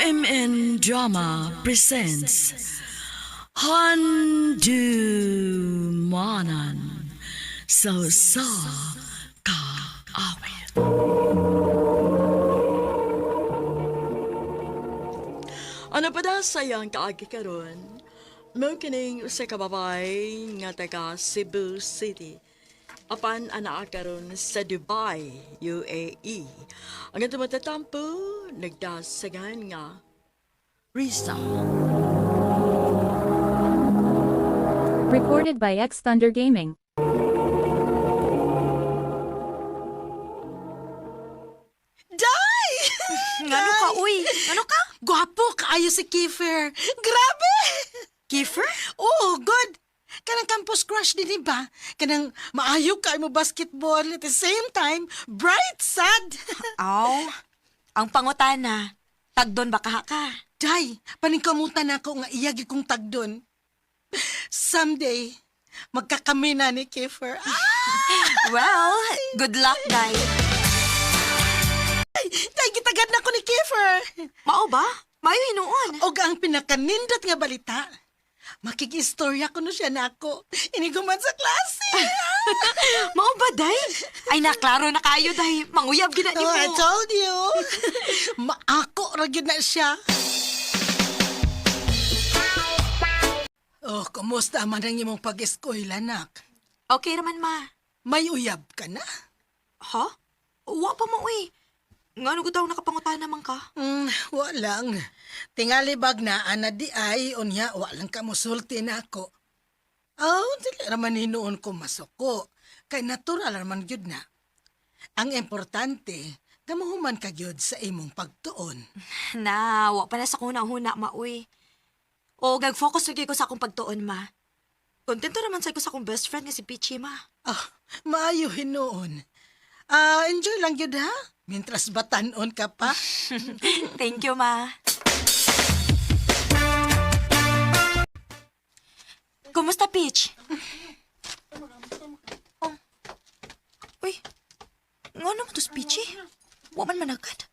RMN Drama presents Handumanan So Ka Awit. Ano pa da sayang kaagi karon? Mao kining usa ka babay nga taga Cebu City. Apan anaa karon sa Dubai, UAE. Ang ito matatampo, nagdasagan nga Risa. Recorded by X Thunder Gaming. Day! Ngano ka, uy? Ano ka? Gwapo kaayo si Kiefer. Grabe! Kiefer? Oh, good. Kanang campus crush din, ba? Kanang maayo ka mo basketball at the same time, bright, sad. Aw, ang pangutana. Tagdon ba kaha ka? Day, paningkamutan ako nga iyagi kong tagdon. Someday, magkakami na ni Kiefer. Well, good luck, Day. Day, gitagad na ko ni Kiefer. Mao ba? Mayo hinuon. O ang pinakanindot nga balita. Makikistorya ko no siya na ako. Iniguman sa klase. Mao ba, Day? Ay, naklaro na kayo, Day. Manguyab gina niyo Oh, mo. I told you. Maako ra gyud na siya. Oh, kumusta man ang imong pag-eskwela, nak? Okay raman, ma. May uyab ka na? Ha? Wa pa mo, uy. Ngano ko daw nakapangutan naman ka? Walang. Tingali bag na ana di ay unya walang ka musulti na ako. Oh, dili raman hinuon ko masuko. Kay natural raman gyud na. Ang importante, gamuhuman ka gyud sa imong pagtuon. Na, wa pa na sa kuna-huna, ma, uy. O, gag-focus lagi ko sa akong pagtuon, ma. Kontento naman sa ko sa akong best friend nga si Peachy, ma. Maayo hinuon. Enjoy lang gyud ha. Mintras batanon ka pa. Thank you, ma. Kumusta, Peach? Oh. Uy, nga naman to si Peachy? Wa man managad.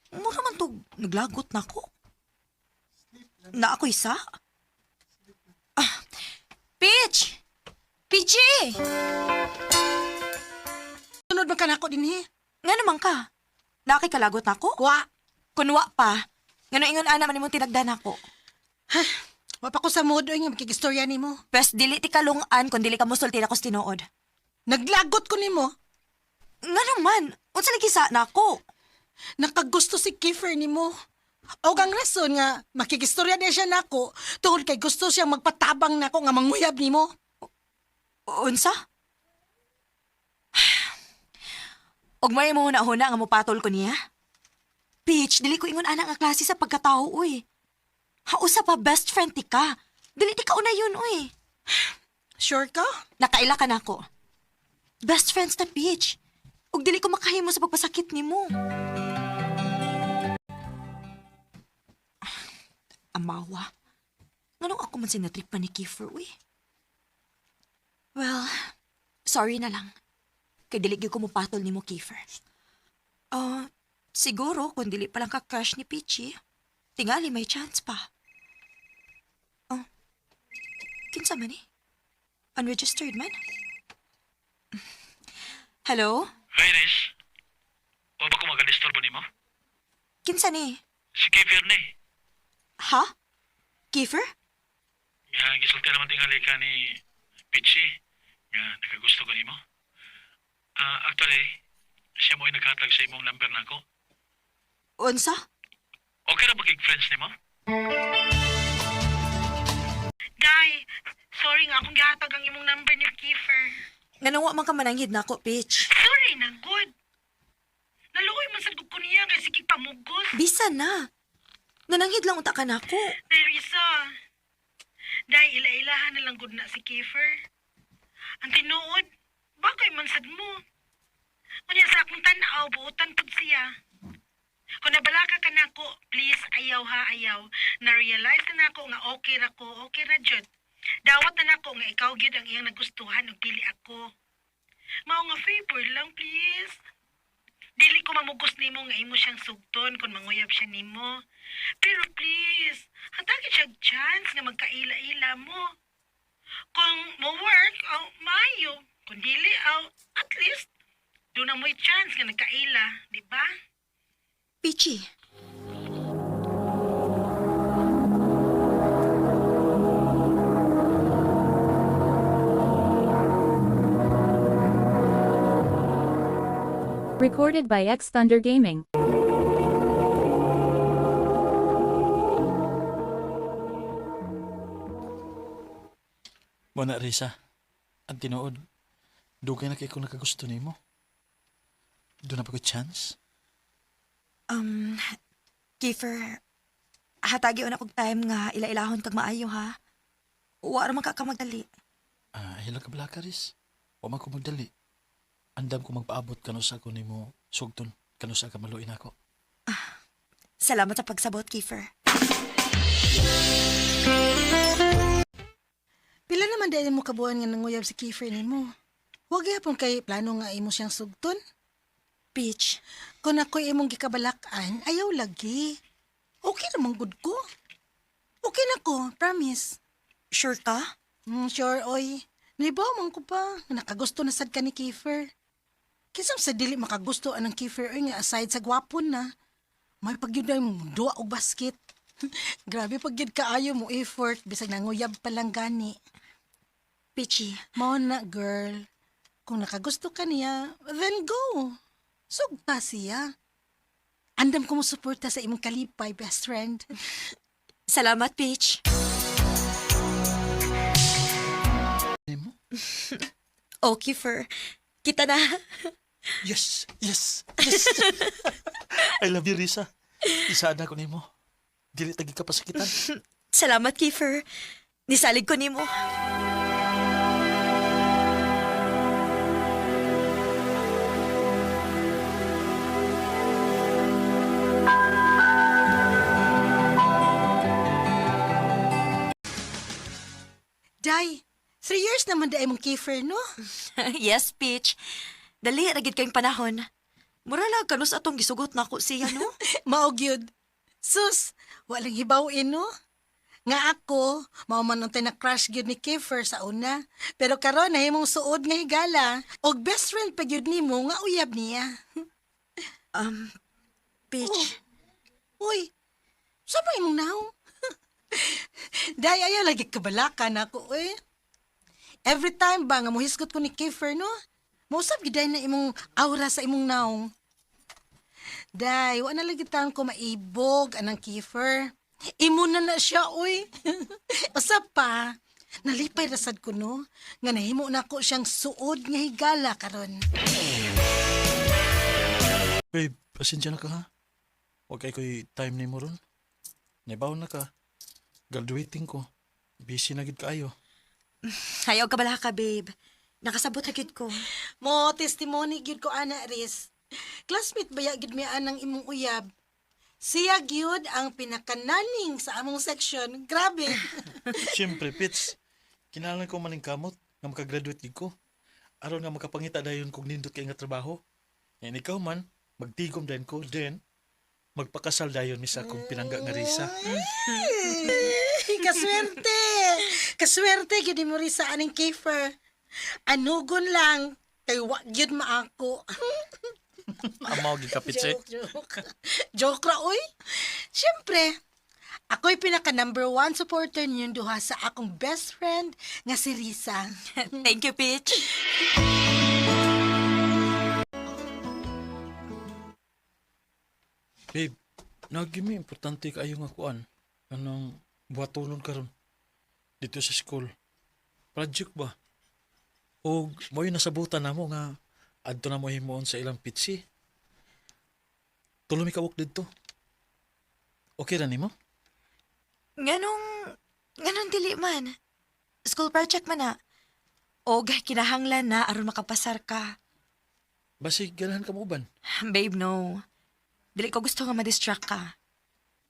Mura man to, naglagot na ako. Na ako isa? Peach! Peachy! Sunod man ka na ako din he. Nga naman ka? Nakikalagot na ako? Kwa. Kunwa pa. Ngano ingon ana man imong tinagdan ako. Wapa ko sa mood nga makikistorya ni mo. Pes dili ti kalungan kun dili ka mosulti na ko sa tinuod. Naglagot ko ni mo. Nga naman, unsa lagi sa na ako? Nakagusto si Kiefer ni mo. O ang rason nga makikistorya niya siya nako tungod kay gusto siyang magpatabang nako nga manguyab ni mo. Unsa? Og may mo huna-huna nga mopatol ko niya? Peach, dili ko ingon ana nga klase sa pagkatao, uy. Hausa pa best friend ti ka. Dili ti ka una yun, uy. Sure ka? Nakaila ka na ako. Best friends na, Peach. Og dili ko makahimo sa pagpasakit ni mo. Amawa. Nganong ako man sinatrip pa ni Kiefer, uy? Well, sorry na lang. Kay dili gyud ko mopatol ni mo, Kiefer. Siguro kung dili pa lang ka-crush ni Peachy, tingali may chance pa. Kinsa man eh? Unregistered man? Hello? Hi, Riz. O ba ko magadisturbo ni mo? Kinsa ni? Si Kiefer ni. Ha? Kiefer? Nga, gisulti naman tingali ka ni Pichi. Nga, nakagusto ko ni mo. Actually, siya mo'y naghatag sa imong number na ako. Unsa? Okay na magig-friends ni mo? Day, sorry nga akong gihatag ang imong number ni Kiefer. Nanawa man ka mananghid na ako, Peach. Sorry na, good. Naluoy man sa ko niya kay sige pamugos. Bisa na. Nananghid lang unta ka na ako. Day, Risa. Day, ila-ilahan na lang good na si Kiefer. Ang tinuod, bagay man sad mo. Kunya sa akong tanaw, buutan pud siya. Kung nabalaka ka na ko, please, ayaw ha, ayaw. Na-realize na ako nga okay ra ko, okay ra jud. Dawat na nako nga ikaw gyud ang iyang nagustuhan ug pili ako. Mao nga favor lang, please. Dili ko mamugos nimo nga imo siyang sugton kung manguyab siya nimo. Pero please, hatagin siya chance nga magkaila-ila mo. Kung mo work, maayo. Kung dili, at least, doon na mo'y chance nga nagkaila, di ba? Pichi, Recorded by X Thunder Gaming. Wala, Risa. Ang tinuod, dugay na kay kung nakagusto nimo. Doon na pa ko chance. Kiefer, hatagi na kog time nga ila-ilahon kag maayo ha. Wa ra man ka magdali. Hila ka bala ka, Riz. Wa man ko magdali. Andam ko magpaabot kanusa ko nimo sugton. Kanusa ka maluin ako. Salamat sa pagsabot, Kiefer. Pila naman dahil mo kabuan nga nanguyab si Kiefer nimo. Huwag yapon kay plano nga imo siyang sugton. Peach, Kung ako'y imong gikabalakan, ayaw lagi. Okay naman good ko. Okay na ko, promise. sure ka? Sure, oy. Naibaw man ko pa. Nakagusto na sad ka ni Kiefer. Kisam sa dili makagusto anang Kiefer oy nga aside sa gwapon na. May pagyud na mong duwa og basket. Grabe pagyud kaayo mo effort bisag nanguyab pa lang gani. Peachy, Mao na girl. Kung nakagusto ka niya, then go. Sugta siya. Andam ko mo suporta sa imong kalipay, best friend. salamat, Peach. Nimo? Oh, Kiefer, kita na. Yes! Yes! Yes! I love you, Risa. Isaan ako nimo. Dili tagi ka pasakitan. Salamat, Kiefer. Nisalig ko nimo. Day, 3 years naman da imong Kiefer, no? Yes, Peach. Dali, ragid kayong panahon. Muralag kanus atong gisugot na ako siya, no? Maog yun. Sus, walang hibawin, no? Nga ako, mao man ang tinakrush gyud ni Kiefer sa una. Pero karon na himong suod nga higala. Og best friend pa gyud nimo nga uyab niya. Peach, Uy, sa ba imong naong? Day, ayaw lagi kabalakan ako, eh. Every time ba nga muhisgot ko ni Kiefer, no? Mausap giday na imong aura sa imong naong. Day, wa na lagi tang ko maibog anang Kiefer. Imo na siya, uy. Usap pa, nalipay rasad ko, no? Nga nahimo na ko siyang suod nga higala karon. Babe, pasensya na ka ha. Huwag kay ko'y time ni mo ron. Naibaw na ka. Graduating ko. Busy na gid kaayo. ayaw ka bala ka, babe. Nakasabot na gid ko. Mo, testimony gyud ko ana, Riz. Classmate baya gyud mi anang imong uyab. Siya gyud ang pinakananing sa among section. Grabe. Siyempre, Pits. Kinalang ko maning kamot nga makagraduate gid ko. Aron nga makapangita dayon kog nindot kay nga trabaho. Yan ikaw man, magtigom din ko, then magpakasal dayon mi sa akong pinangga nga Risa. Kaswerte. Kaswerte gyud mo rin sa aning Kiefer. Anugon lang kay wa gyud maako. Amaw gid ka, Pits eh. Joke. Joke ra oy. Siyempre, ako'y pinaka number 1 supporter niyong duha sa akong best friend nga si Risa. Thank you, Peach. Babe, nagimi importante kaayo nga kuan. Anong buhaton karon dito sa school. Project ba? O mo'y nasabutan na mo nga adto na mo himuon sa ilang pitsi. Tulo mi kawok dito. Okay ra nimo? Ganong dili man. School project man na. Og kinahanglan na aron makapasar ka. Basig ganahan ka mo uban. Babe, no. Dili ko gusto nga ma-distract ka.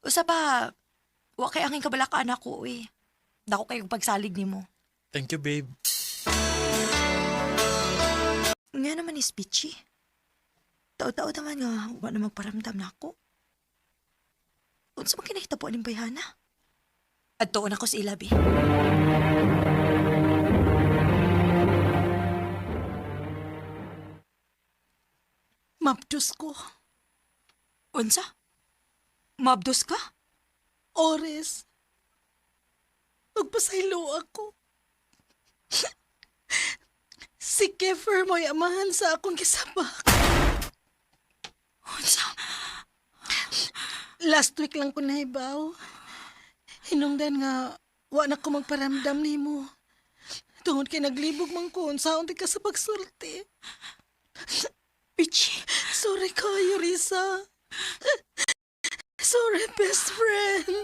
Usa pa, wa kay angin kabalakaan ako, eh. Dako kayong pagsalig nimo. Thank you, babe. Nga naman is Peachy. Tao-tao naman nga, wala na magparamdam na ako. Unsa man kinahita po aning bayhana? At tuon ako sa ilabi. Mabdos ko. Unsa? Mabdos ka? Ores. Magpasaylo ako. Si Kiefer mo'y amahan sa akong kisabak. Unsa? Last week lang ko nahibaw. Hinungdan nga, wa na ko magparamdam nimo. Tungod kay naglibog man ko, unsaon di ka sa pagsulti. Pichi. Sorry kayo, Risa. Sorry, best friend.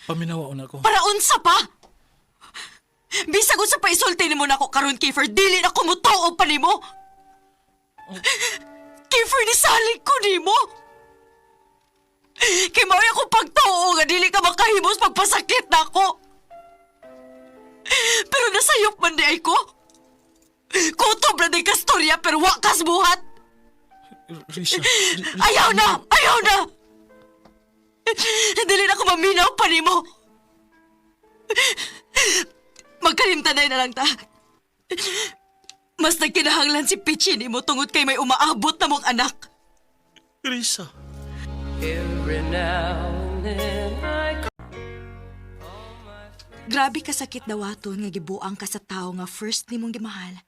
Paminawaon ako. Para unsa pa? Bisag unsa pa isulti nimo nako karon, Kiefer, dili na ko mutuo pa nimo. Kiefer, nisalig ko nimo. Kay mao ako pagtuo nga dili ka makahimos pagpasakit nako. Pero nasayop man di ay ko. Kutob na di kastorya pero wa kas buhat. Risa. Ayaw na! Ayaw na! Dili na ko maminaw pa nimo. Magkalimtanay na lang ta. Mas nagkinahanglan si Pichi nimo tungod kay may umaabot na mong anak. Risa. Grabe ka sakit dawaton nga gibuang ka sa tao nga first nimong gimahal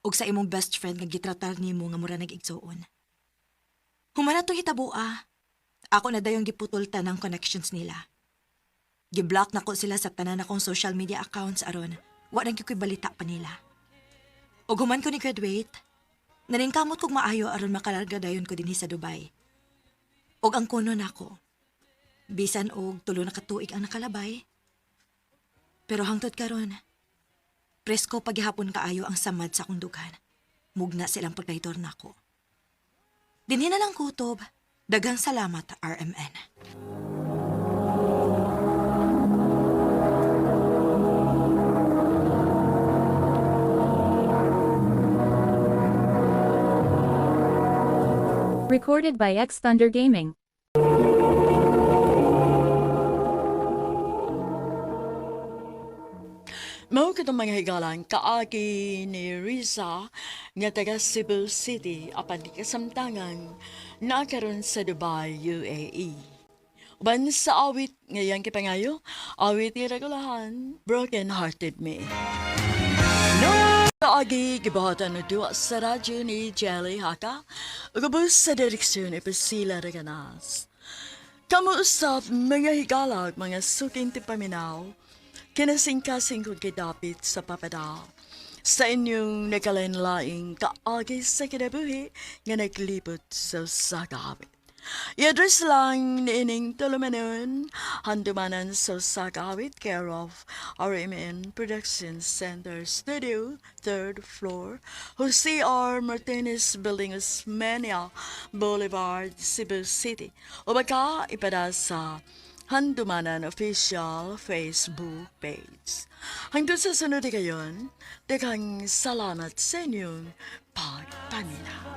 ug sa imong best friend nga gitratar nimo nga mura nag-igsuon. Humana tong hitabua. Ako na dayong giputol tanang connections nila. Giblock na ko sila sa tanan akong social media accounts aron wa nang ko'y balita pa nila. Ug human ko ni graduate, naningkamot kog maayo aron makalarga dayon ko dinhi sa Dubai. Ug ang kuno nako, bisan og tulo na katuig ang nakalabay. Pero hangtod karon, presko paghihapon kaayo ang samad sa akong dugan. Mugna silang pagdaytor nako. Dinhi na lang kutob. Daghang salamat, RMN. Recorded by X Thunder Gaming. Mao kitong mga higalan kaagi ni Riza nga taga Cebu City apan di kasamtangan nakaroon sa Dubai, UAE. Uban sa awit ngayang kipangayo, awit ni regulahan, Broken Hearted Me. Kaagi gibuhatan na duwa sa radyo ni Jelly Haka, ugabos sa direksyon ni Priscilla Reganas. Kamuusap mga higalag, mga suking tipaminaw, kinasingkasing kong kidapit sa papadaw. Sa inyong nakalenlaing kaagi sa kinabuhi nga naglibot sa sagawit. I-address lang ni ining tulumanon, handumanan sa sagawit, care of RMN Production Center Studio, 3rd floor, Jose R. Martinez Building, Osmeña Boulevard, Cebu City. O baka ipada sa Handumanan Official Facebook page. Hanggang sa sunod kayon, daghang salamat sa inyong pagpaminaw.